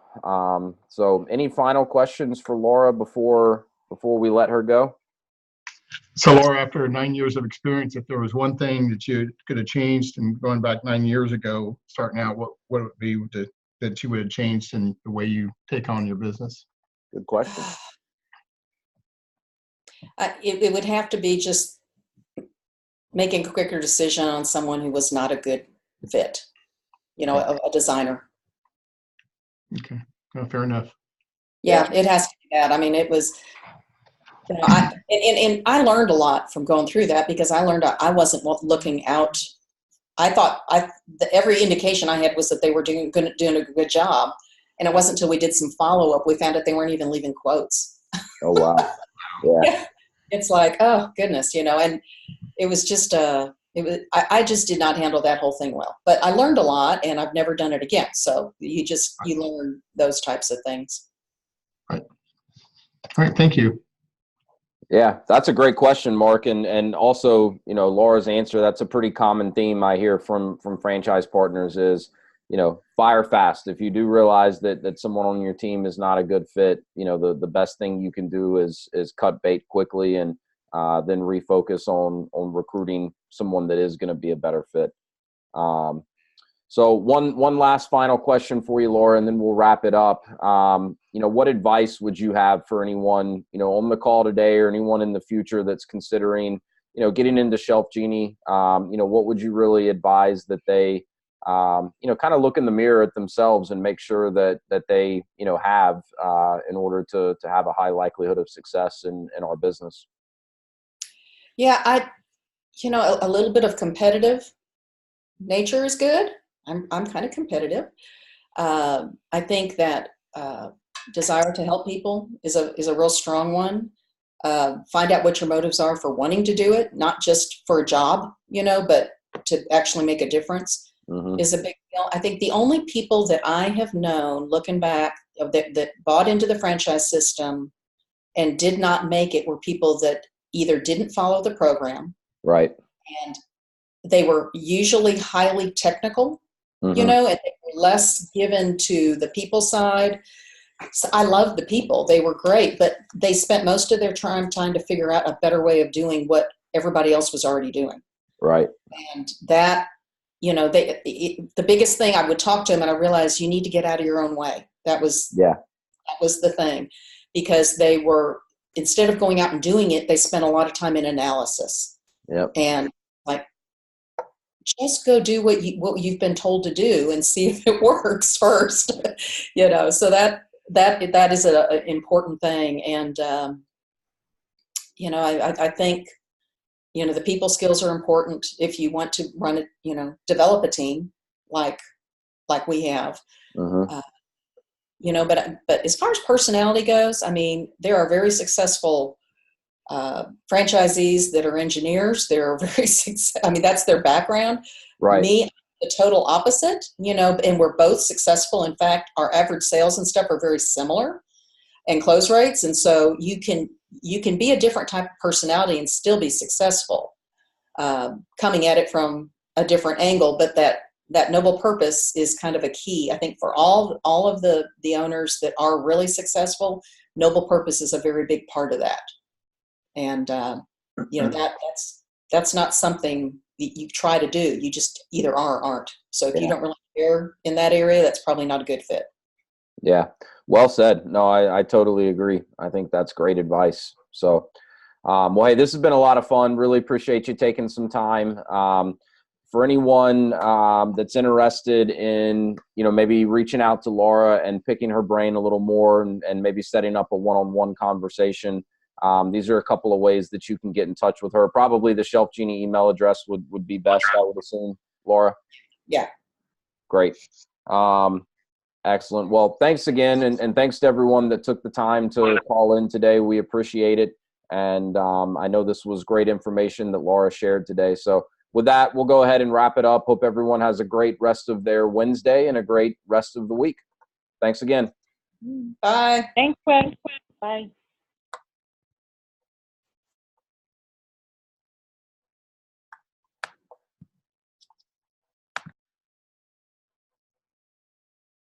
So any final questions for Laura before we let her go? So Laura, after 9 years of experience, if there was one thing that you could have changed and going back 9 years ago, starting out, what would it be that you would have changed in the way you take on your business? Good question. It would have to be just making a quicker decision on someone who was not a good fit, a designer. Okay, well, fair enough. Yeah, it has to be that. I mean, it was, and I learned a lot from going through that, because I learned I wasn't looking out. I thought every indication I had was that they were doing a good job. And it wasn't until we did some follow-up, we found out they weren't even leaving quotes. Oh, wow. Yeah. It's like, oh goodness, and it was just, I just did not handle that whole thing well, but I learned a lot, and I've never done it again. So you learn those types of things. All right. Thank you. Yeah, that's a great question, Mark. And also, Laura's answer, that's a pretty common theme I hear from franchise partners is, fire fast. If you do realize that someone on your team is not a good fit, the best thing you can do is cut bait quickly and then refocus on recruiting someone that is going to be a better fit. So one last final question for you, Laura, and then we'll wrap it up. What advice would you have for anyone, on the call today or anyone in the future that's considering, getting into ShelfGenie? What would you really advise that they, kind of look in the mirror at themselves and make sure that they, have in order to have a high likelihood of success in our business? Yeah, a little bit of competitive nature is good. I'm kind of competitive. I think that desire to help people is a real strong one. Find out what your motives are for wanting to do it, not just for a job, but to actually make a difference is a big deal. I think the only people that I have known, looking back, that bought into the franchise system and did not make it were people that either didn't follow the program, right, and they were usually highly technical, you know, and they were less given to the people side. So I love the people. They were great, but they spent most of their time trying to figure out a better way of doing what everybody else was already doing. right. And that, you know, the biggest thing, I would talk to them and I realized you need to get out of your own way. That was the thing, because they were, instead of going out and doing it, they spent a lot of time in analysis. Yep. And like, just go do what you've been told to do and see if it works first, you know, so that is an important thing. And, you know, I think, you know, the people skills are important if you want to run it, you know, develop a team like we have, you know, but as far as personality goes, I mean, there are very successful franchisees that are engineers. They're very I mean, that's their background. Right. Me, the total opposite, you know, and we're both successful. In fact, our average sales and stuff are very similar and close rates. And so you can be a different type of personality and still be successful, coming at it from a different angle. But that noble purpose is kind of a key, I think, for all of the owners that are really successful. Noble purpose is a very big part of that. And, you know, that's not something you try to do. You just either are or aren't. So if you don't really care in that area, that's probably not a good fit. Yeah. Well said. No, I totally agree. I think that's great advice. So, well, hey, this has been a lot of fun. Really appreciate you taking some time. For anyone that's interested in, you know, maybe reaching out to Laura and picking her brain a little more and maybe setting up a one-on-one conversation, these are a couple of ways that you can get in touch with her. Probably the ShelfGenie email address would be best, I would assume, Laura. Yeah. Great. Excellent. Well, thanks again. And thanks to everyone that took the time to call in today. We appreciate it. And I know this was great information that Laura shared today. So with that, we'll go ahead and wrap it up. Hope everyone has a great rest of their Wednesday and a great rest of the week. Thanks again. Bye. Thanks, Wes. Bye.